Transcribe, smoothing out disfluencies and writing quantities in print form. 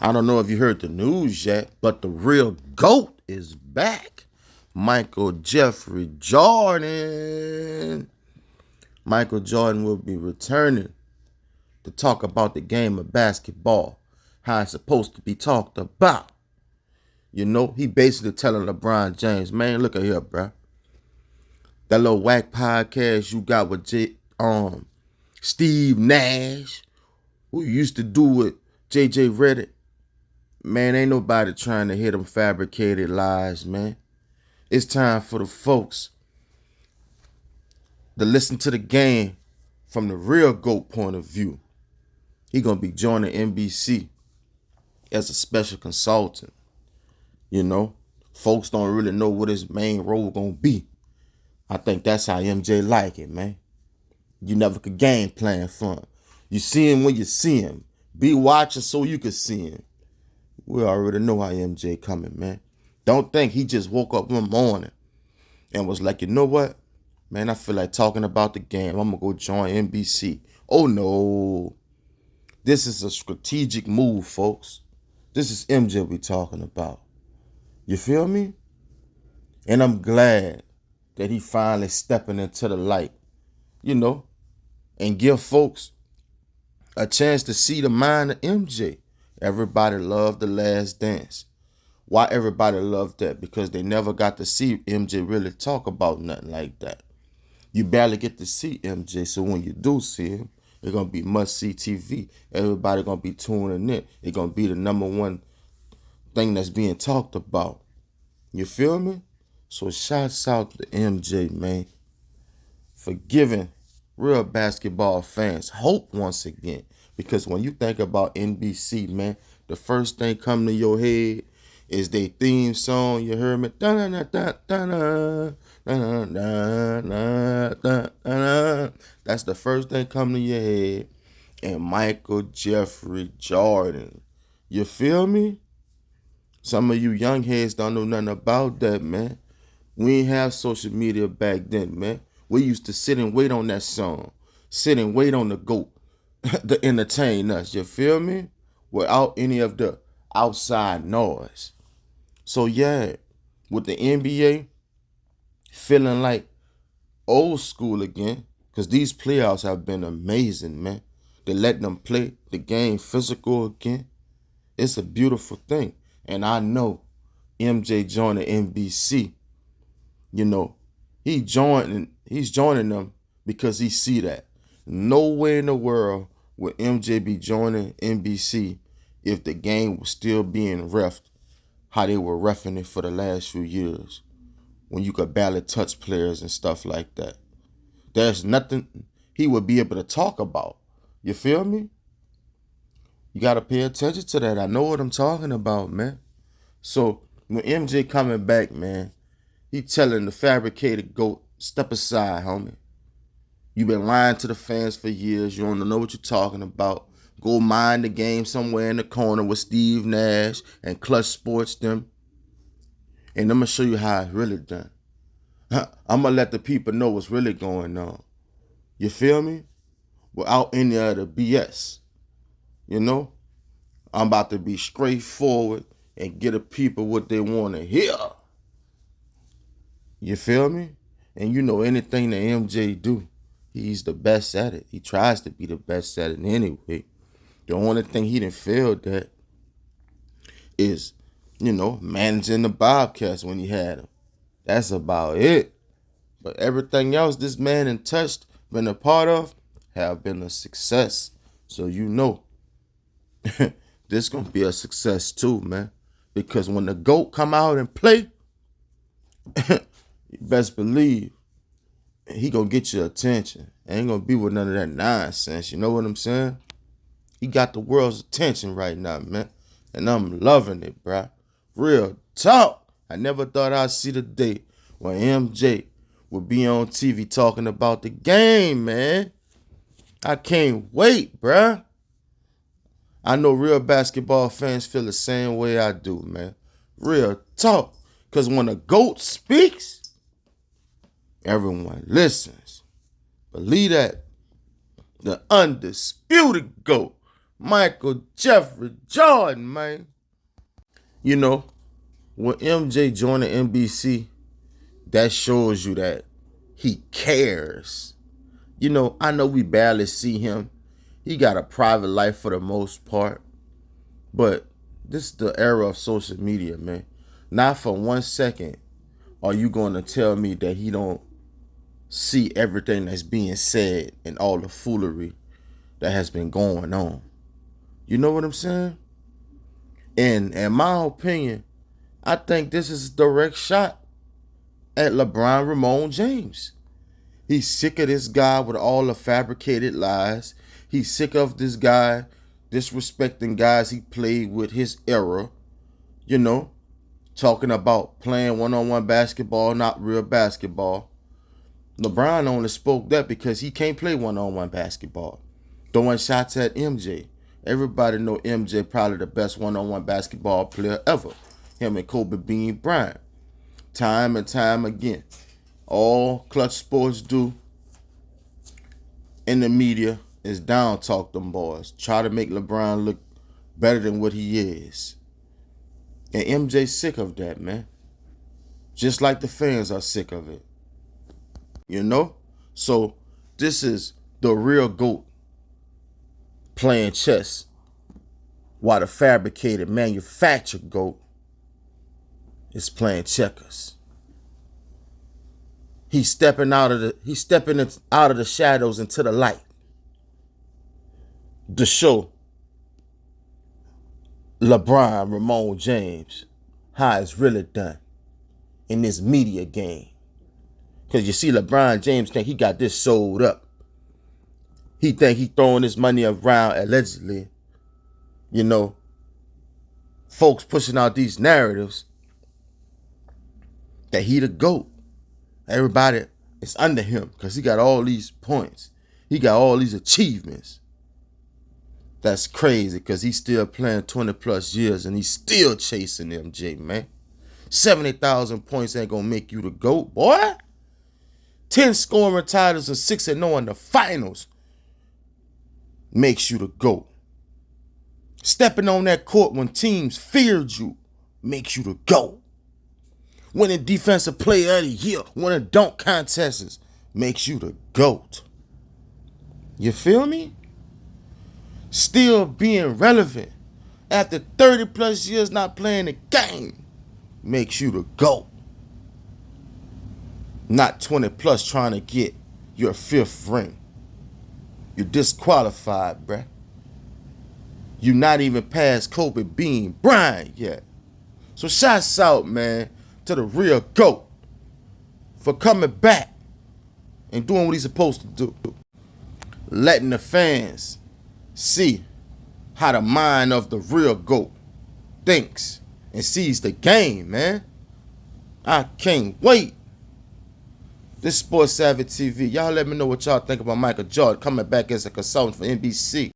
I don't know if you heard the news yet, but the real GOAT is back. Michael Jeffrey Jordan. Michael Jordan will be returning to talk about the game of basketball, how it's supposed to be talked about. You know, he basically telling LeBron James, man, look at here, bruh. That little whack podcast you got with Steve Nash, who used to do with JJ Redick. Man, ain't nobody trying to hit them fabricated lies, man. It's time for the folks to listen to the game from the real GOAT point of view. He gonna be joining NBC as a special consultant. You know, folks don't really know what his main role gonna be. I think that's how MJ like it, man. You never could game plan for him. You see him when you see him. Be watching so you can see him. We already know how MJ coming, man. Don't think he just woke up one morning and was like, you know what? Man, I feel like talking about the game. I'm going to go join NBC. Oh, no. This is a strategic move, folks. This is MJ we talking about. You feel me? And I'm glad that he finally stepping into the light, you know, and give folks a chance to see the mind of MJ. Everybody loved The Last Dance. Why everybody loved that? Because they never got to see MJ really talk about nothing like that. You barely get to see MJ, so when you do see him, it's going to be must-see TV. Everybody going to be tuning in. It's going to be the number one thing that's being talked about. You feel me? So shouts out to MJ, man, for giving real basketball fans hope once again. Because when you think about NBC, man, the first thing coming to your head is their theme song. You heard me? That's the first thing coming to your head. And Michael Jeffrey Jordan. You feel me? Some of you young heads don't know nothing about that, man. We ain't have social media back then, man. We used to sit and wait on that song. Sit and wait on the GOAT to entertain us. You feel me? Without any of the outside noise. So yeah, with the NBA feeling like old school again, because these playoffs have been amazing, man. They let them play the game physical again. It's a beautiful thing. And I know MJ joining NBC, you know, he's joining them because he see that. Nowhere in the world would MJ be joining NBC if the game was still being reffed how they were reffing it for the last few years, when you could barely touch players and stuff like that. There's nothing he would be able to talk about. You feel me? You got to pay attention to that. I know what I'm talking about, man. So when MJ coming back, man, he telling the fabricated GOAT, step aside, homie. You been lying to the fans for years. You don't know what you're talking about. Go mind the game somewhere in the corner with Steve Nash and Clutch Sports them. And I'm going to show you how it's really done. I'm going to let the people know what's really going on. You feel me? Without any of the BS. You know? I'm about to be straightforward and get the people what they want to hear. You feel me? And you know anything that MJ do, he's the best at it. He tries to be the best at it anyway. The only thing he didn't fail at is, you know, managing the Bobcats when he had them. That's about it. But everything else this man and touched, been a part of, have been a success. So you know, this gonna be a success too, man. Because when the GOAT come out and play, you best believe he gonna get your attention. Ain't gonna be with none of that nonsense. You know what I'm saying? He got the world's attention right now, man. And I'm loving it, bruh. Real talk. I never thought I'd see the day when MJ would be on TV talking about the game, man. I can't wait, bruh. I know real basketball fans feel the same way I do, man. Real talk. Because when a GOAT speaks, everyone listens. Believe that. The undisputed GOAT, Michael Jeffrey Jordan, man. You know, when MJ joined the NBC, that shows you that he cares. You know, I know we barely see him. He got a private life for the most part. But this is the era of social media, man. Not for 1 second are you going to tell me that he don't see everything that's being said and all the foolery that has been going on. You know what I'm saying? And in my opinion, I think this is a direct shot at Lebron James. He's sick of this guy with all the fabricated lies. He's sick of this guy disrespecting guys he played with his era. You know, talking about playing one-on-one basketball, not real basketball. LeBron only spoke that because he can't play one-on-one basketball. Throwing shots at MJ. Everybody know MJ probably the best one-on-one basketball player ever. Him and Kobe Bean Bryant. Time and time again. All Clutch Sports do in the media is down talk them boys. Try to make LeBron look better than what he is. And MJ's sick of that, man. Just like the fans are sick of it. You know? So this is the real GOAT playing chess while the fabricated, manufactured GOAT is playing checkers. He's stepping out of the shadows into the light to show Lebron James how it's really done in this media game. Because you see, LeBron James think he got this sold up. He think he throwing his money around allegedly. You know, folks pushing out these narratives that he the GOAT. Everybody is under him because he got all these points. He got all these achievements. That's crazy because he's still playing 20 plus years and he's still chasing MJ, man. 70,000 points ain't going to make you the GOAT, boy. 10 scoring titles and 6-0 in the finals makes you the GOAT. Stepping on that court when teams feared you makes you the GOAT. Winning defensive player of the year, winning dunk contests makes you the GOAT. You feel me? Still being relevant after 30 plus years not playing the game makes you the GOAT. Not 20 plus trying to get your 5th ring. You're disqualified, bruh. You're not even past Kobe Bean Bryant yet. So shouts out, man, to the real GOAT for coming back and doing what he's supposed to do. Letting the fans see how the mind of the real GOAT thinks and sees the game, man. I can't wait. This Sports Savvy TV. Y'all let me know what y'all think about Michael Jordan coming back as a consultant for NBC.